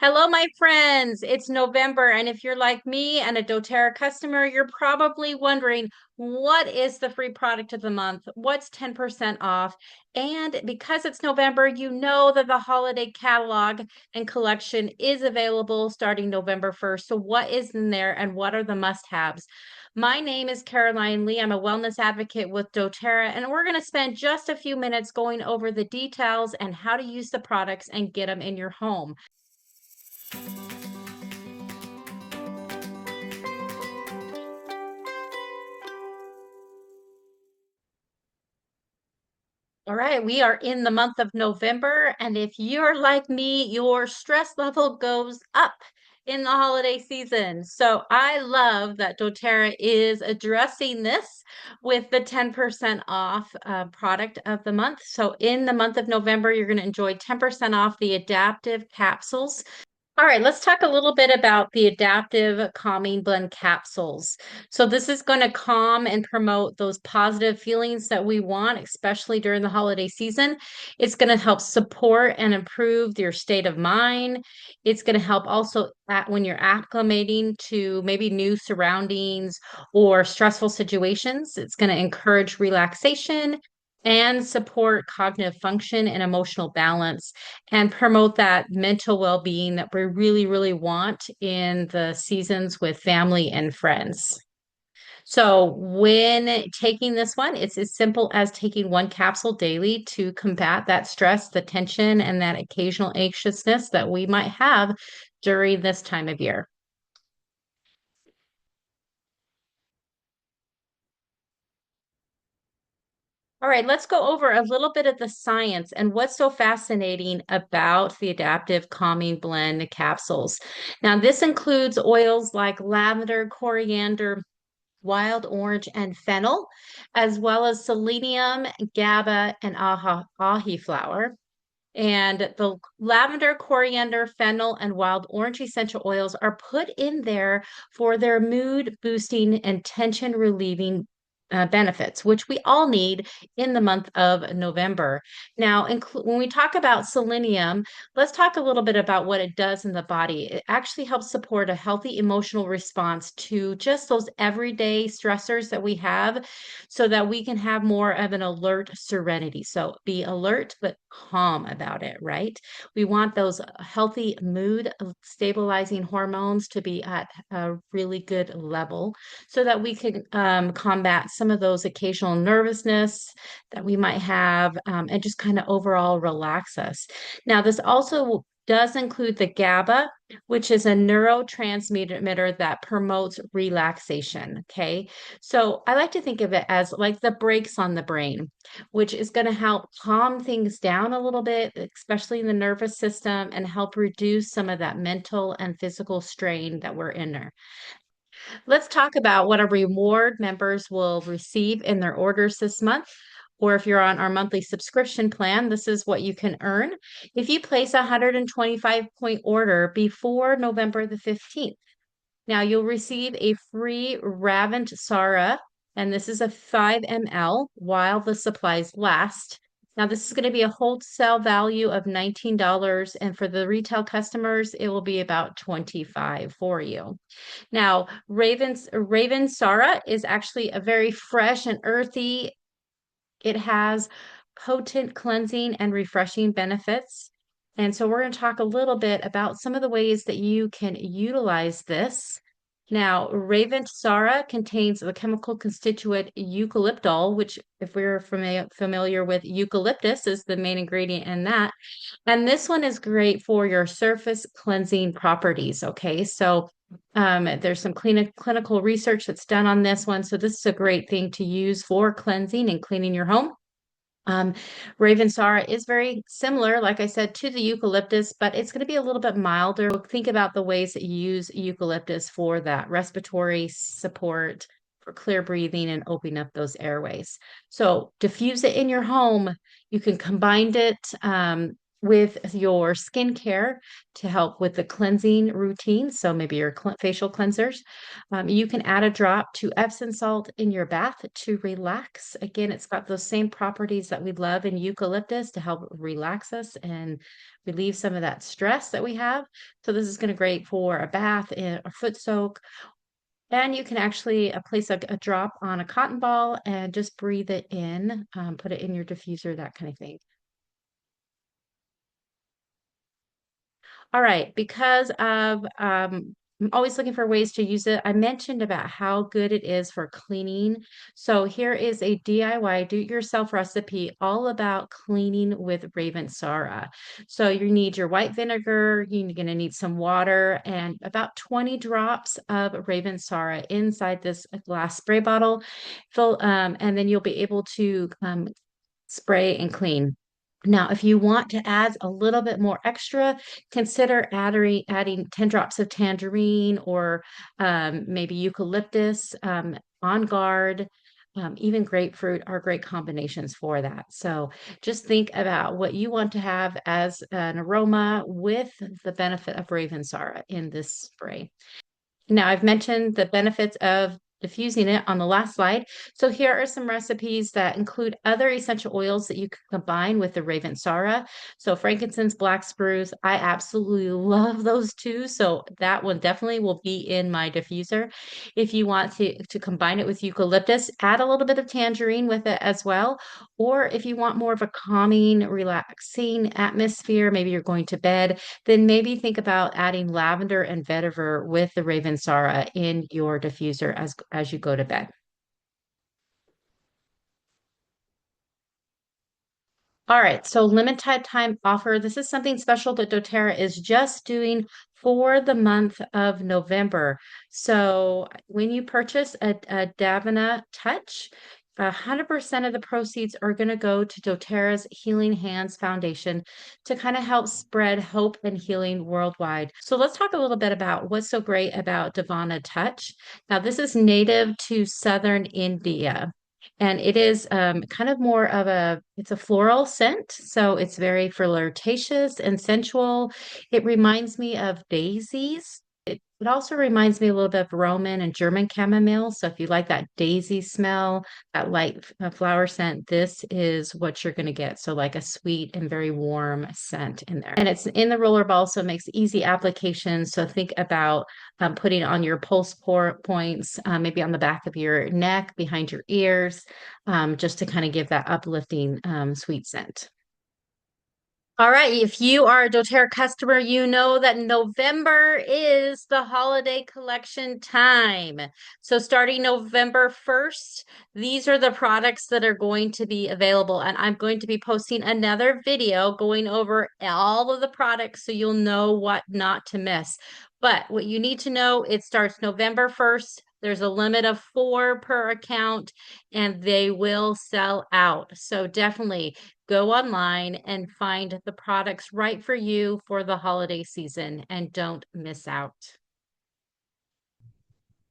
Hello, my friends. It's November, and if you're like me and a doTERRA customer, you're probably wondering what is the free product of the month? What's 10% off? And because it's November, you know that the holiday catalog and collection is available starting November 1st. So, what is in there and what are the must-haves? My name is Caroline Lee. I'm a wellness advocate with doTERRA, and we're going to spend just a few minutes going over the details and how to use the products and get them in your home. All right, we are in the month of November, and if you're like me, your stress level goes up in the holiday season. So I love that doTERRA is addressing this with the 10% off product of the month. So in the month of November, you're going to enjoy 10% off the adaptive capsules. All right, let's talk a little bit about the adaptive calming blend capsules. So this is going to calm and promote those positive feelings that we want, especially during the holiday season. It's going to help support and improve your state of mind. It's going to help also when you're acclimating to maybe new surroundings or stressful situations. It's going to encourage relaxation and support cognitive function and emotional balance and promote that mental well-being that we really, really want in the seasons with family and friends. So, when taking this one, it's as simple as taking one capsule daily to combat that stress, the tension, and that occasional anxiousness that we might have during this time of year. All right, let's go over a little bit of the science and what's so fascinating about the adaptive calming blend capsules. Now, this includes oils like lavender, coriander, wild orange, and fennel, as well as selenium, GABA, and ahi flower. And the lavender, coriander, fennel, and wild orange essential oils are put in there for their mood boosting and tension relieving benefits, which we all need in the month of November. Now, when we talk about selenium, let's talk a little bit about what it does in the body. It actually helps support a healthy emotional response to just those everyday stressors that we have so that we can have more of an alert serenity. So be alert, but calm about it, right? We want those healthy mood stabilizing hormones to be at a really good level so that we can combat some of those occasional nervousness that we might have and just kind of overall relax us. Now, this also does include the GABA, which is a neurotransmitter that promotes relaxation. Okay. So I like to think of it as like the brakes on the brain, which is going to help calm things down a little bit, especially in the nervous system, and help reduce some of that mental and physical strain that we're in there. Let's talk about what our reward members will receive in their orders this month. Or if you're on our monthly subscription plan, this is what you can earn. If you place a 125-point order before November the 15th, now you'll receive a free Ravent Sara, and this is a 5 ml while the supplies last. Now, this is going to be a wholesale value of $19, and for the retail customers, it will be about 25 for you. Now, Raven Sara is actually a very fresh and earthy. It has potent cleansing and refreshing benefits. And so we're going to talk a little bit about some of the ways that you can utilize this. Now, Raven Sara contains the chemical constituent eucalyptol, which, if we're familiar with eucalyptus, is the main ingredient in that. And this one is great for your surface cleansing properties. Okay, so there's some clinical research that's done on this one. So this is a great thing to use for cleansing and cleaning your home. Um, Ravensara is very similar, like I said, to the eucalyptus, but it's going to be a little bit milder. Think about the ways that you use eucalyptus for that respiratory support, for clear breathing and opening up those airways. So diffuse it in your home. You can combine it. with your skincare to help with the cleansing routine. So maybe your facial cleansers. You can add a drop to Epsom salt in your bath to relax. Again, it's got those same properties that we love in eucalyptus to help relax us and relieve some of that stress that we have. So this is going to be great for a bath, a foot soak, and you can actually place a drop on a cotton ball and just breathe it in, put it in your diffuser, that kind of thing. All right, because of I'm always looking for ways to use it. I mentioned about how good it is for cleaning. So here is a DIY do-it-yourself recipe all about cleaning with Raven Sara. So you need your white vinegar, you're going to need some water and about 20 drops of Raven Sara inside this glass spray bottle. And then you'll be able to spray and clean. Now, if you want to add a little bit more extra, consider adding 10 drops of tangerine or maybe eucalyptus, on guard. Even grapefruit are great combinations for that. So just think about what you want to have as an aroma with the benefit of Raven Sara in this spray. Now, I've mentioned the benefits of diffusing it on the last slide. So here are some recipes that include other essential oils that you can combine with the Raven Sara. So frankincense, black spruce, I absolutely love those too. So that one definitely will be in my diffuser. If you want to combine it with eucalyptus, add a little bit of tangerine with it as well. Or if you want more of a calming, relaxing atmosphere, maybe you're going to bed, then maybe think about adding lavender and vetiver with the Raven Sara in your diffuser as you go to bed. All right, so limited time offer. This is something special that doTERRA is just doing for the month of November. So when you purchase a Davana Touch, 100% of the proceeds are going to go to doTERRA's Healing Hands Foundation to kind of help spread hope and healing worldwide. So let's talk a little bit about what's so great about Davana Touch. Now, this is native to southern India. And it is kind of more of it's a floral scent. So it's very flirtatious and sensual. It reminds me of daisies. It also reminds me a little bit of Roman and German chamomile. So if you like that daisy smell, that light flower scent, this is what you're going to get. So like a sweet and very warm scent in there. And it's in the roller ball, so it makes easy application. So think about putting on your pulse points, maybe on the back of your neck, behind your ears, just to kind of give that uplifting sweet scent. All right, if you are a doTERRA customer, you know that November is the holiday collection time. So starting November 1st, these are the products that are going to be available. And I'm going to be posting another video going over all of the products so you'll know what not to miss. But what you need to know, it starts November 1st. There's a limit of 4 per account and they will sell out. So definitely go online and find the products right for you for the holiday season and don't miss out.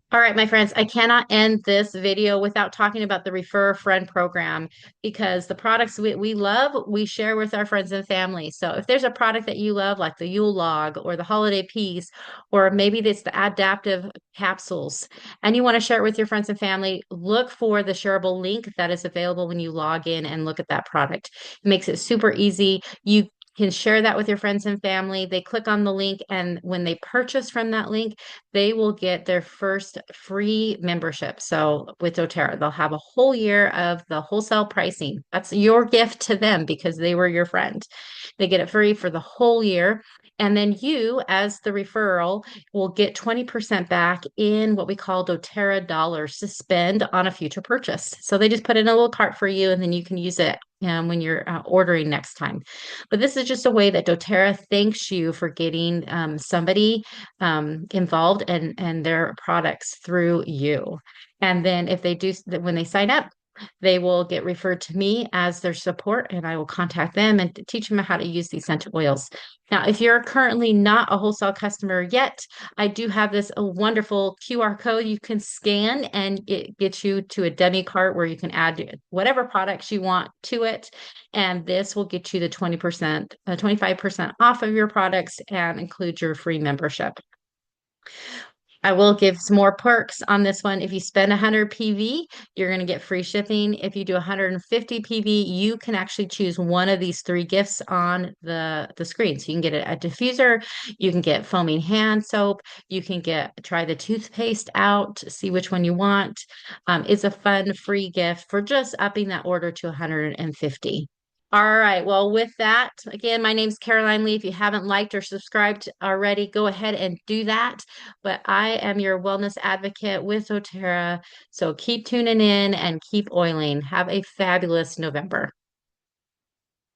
All right, my friends, I cannot end this video without talking about the Refer a Friend program because the products we love, we share with our friends and family. So if there's a product that you love, like the Yule log or the holiday piece, or maybe it's the adaptive capsules, and you want to share it with your friends and family, look for the shareable link that is available when you log in and look at that product. It makes it super easy. You can share that with your friends and family. They click on the link, and when they purchase from that link, they will get their first free membership. So with doTERRA, they'll have a whole year of the wholesale pricing. That's your gift to them because they were your friend. They get it free for the whole year. And then you, as the referral, will get 20% back in what we call doTERRA dollars to spend on a future purchase. So they just put in a little cart for you, and then you can use it when you're ordering next time. But this is just a way that doTERRA thanks you for getting somebody involved and their products through you. And then if they do, when they sign up, They will get referred to me as their support, and I will contact them and teach them how to use the essential oils. Now, if you're currently not a wholesale customer yet, I do have this a wonderful QR code you can scan, and it gets you to a demi cart where you can add whatever products you want to it. And this will get you the 20%, 25% off of your products and include your free membership. I will give some more perks on this one. If you spend 100 PV, you're going to get free shipping. If you do 150 PV, you can actually choose one of these three gifts on the screen. So you can get a diffuser, you can get foaming hand soap, you can get try the toothpaste out, see which one you want. It's a fun free gift for just upping that order to 150. All right. Well, with that, again, my name's Caroline Lee. If you haven't liked or subscribed already, go ahead and do that. But I am your wellness advocate with doTERRA. So keep tuning in and keep oiling. Have a fabulous November.